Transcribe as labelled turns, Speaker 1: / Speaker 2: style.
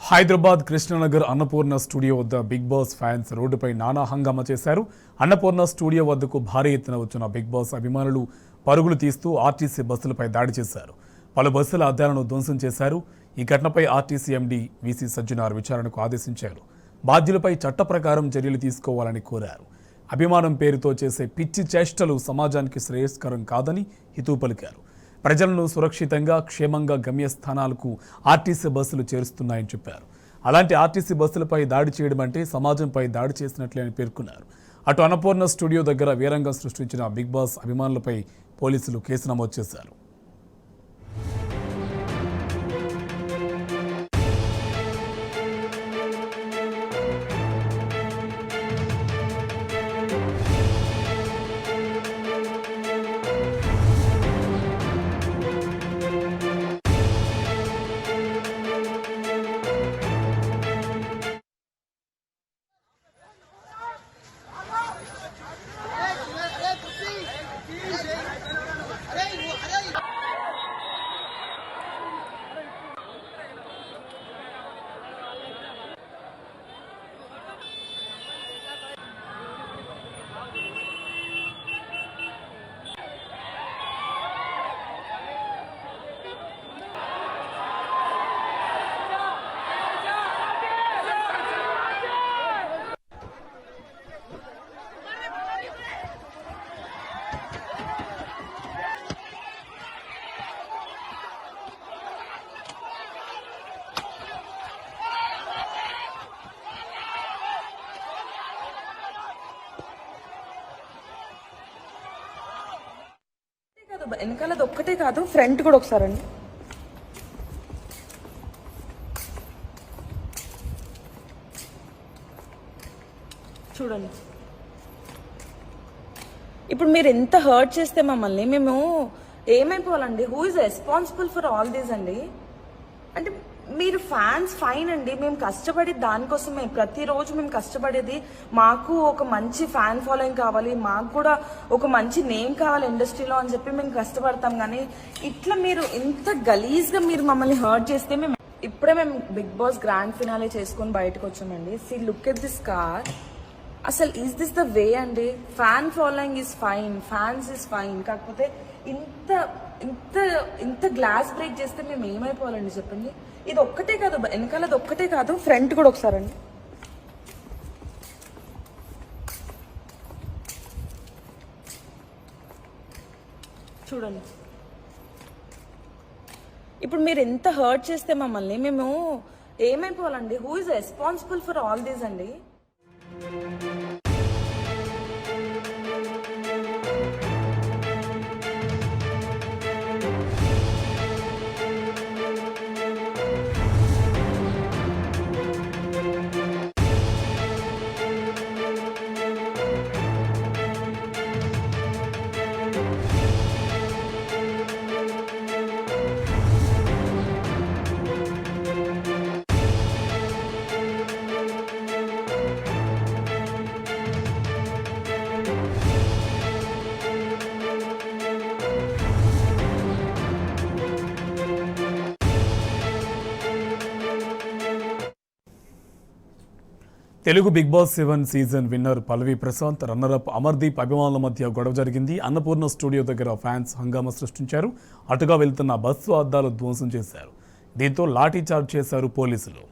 Speaker 1: Hyderabad Krishnanagar Annapurna studio వద్ద big boss fans రోడ్డుపై నానా హంగామా చేశారు. అన్నపూర్ణ స్టూడియో వద్దకు భారీ ఎత్తున వచ్చిన బిగ్ బాస్ అభిమానులు పరుగులు తీస్తూ ఆర్టీసీ బస్సులపై దాడి చేశారు. పలు బస్సుల అద్దాలను ధ్వంసం చేశారు. ఈ ఘటనపై ఆర్టీసీ ఎండీ వీసీ సజ్జనార్ విచారణకు ఆదేశించారు. బాధ్యులపై చట్ట ప్రకారం చర్యలు తీసుకోవాలని కోరారు. అభిమానం పేరుతో చేసే పిచ్చి చేష్టలు సమాజానికి శ్రేయస్కరం కాదని హితవు పలికారు. ప్రజలను సురక్షితంగా క్షేమంగా గమ్యస్థానాలకు ఆర్టీసీ బస్సులు చేరుస్తున్నాయని చెప్పారు. అలాంటి ఆర్టీసీ బస్సులపై దాడి చేయడం అంటే సమాజంపై దాడి చేసినట్లే అని పేర్కొన్నారు. అటు అన్నపూర్ణ స్టూడియో దగ్గర వీరంగం సృష్టించిన బిగ్ బాస్ అభిమానులపై పోలీసులు కేసు నమోదు చేశారు.
Speaker 2: వెనకాలది ఒక్కటే కాదు, ఫ్రంట్ కూడా ఒకసారండి. చూడండి, ఇప్పుడు మీరు ఎంత హర్ట్ చేస్తే మమ్మల్ని మేము ఏమైపోవాలండి? Who is responsible for all these అండి? అంటే మీరు ఫ్యాన్స్ ఫైన్ అండి, మేము కష్టపడి దానికోసమే ప్రతిరోజు మేము కష్టపడేది. మాకు ఒక మంచి ఫ్యాన్ ఫాలోయింగ్ కావాలి, మాకు కూడా ఒక మంచి నేమ్ కావాలి ఇండస్ట్రీలో అని చెప్పి మేము కష్టపడతాం. కానీ ఇట్లా మీరు ఇంత గలీజ్గా మీరు మమ్మల్ని హర్ట్ చేస్తే ఇప్పుడే మేము బిగ్ బాస్ గ్రాండ్ ఫినాలే చేసుకొని బయటకు వచ్చామండి. See look at this car. అసలు ఈజ్ దిస్ ద వే అండి? Fan following is fine, fans is fine. కాకపోతే ఇంత ఇంత ఇంత గ్లాస్ బ్రేక్ చేస్తే మేము ఏమైపోవాలండి చెప్పండి? ఇది ఒక్కటే కాదు, వెనకాలది ఒక్కటే కాదు, ఫ్రంట్ కూడా ఒకసారండి. చూడండి, ఇప్పుడు మీరు ఎంత హర్ట్ చేస్తే మమ్మల్ని మేము ఏమైపోవాలండి? Who is responsible for all these అండి?
Speaker 1: Telugu Bigg Boss 7 season winner Pallavi Prashant, runner-up Amardeep అభిమానుల మధ్య గొడవ జరిగింది. అన్నపూర్ణ స్టూడియో దగ్గర ఫ్యాన్స్ హంగామా సృష్టించారు. అటుగా వెళ్తున్న బస్సు అద్దాలు ధ్వంసం చేశారు. దీంతో లాఠీ చార్జ్ చేశారు పోలీసులు.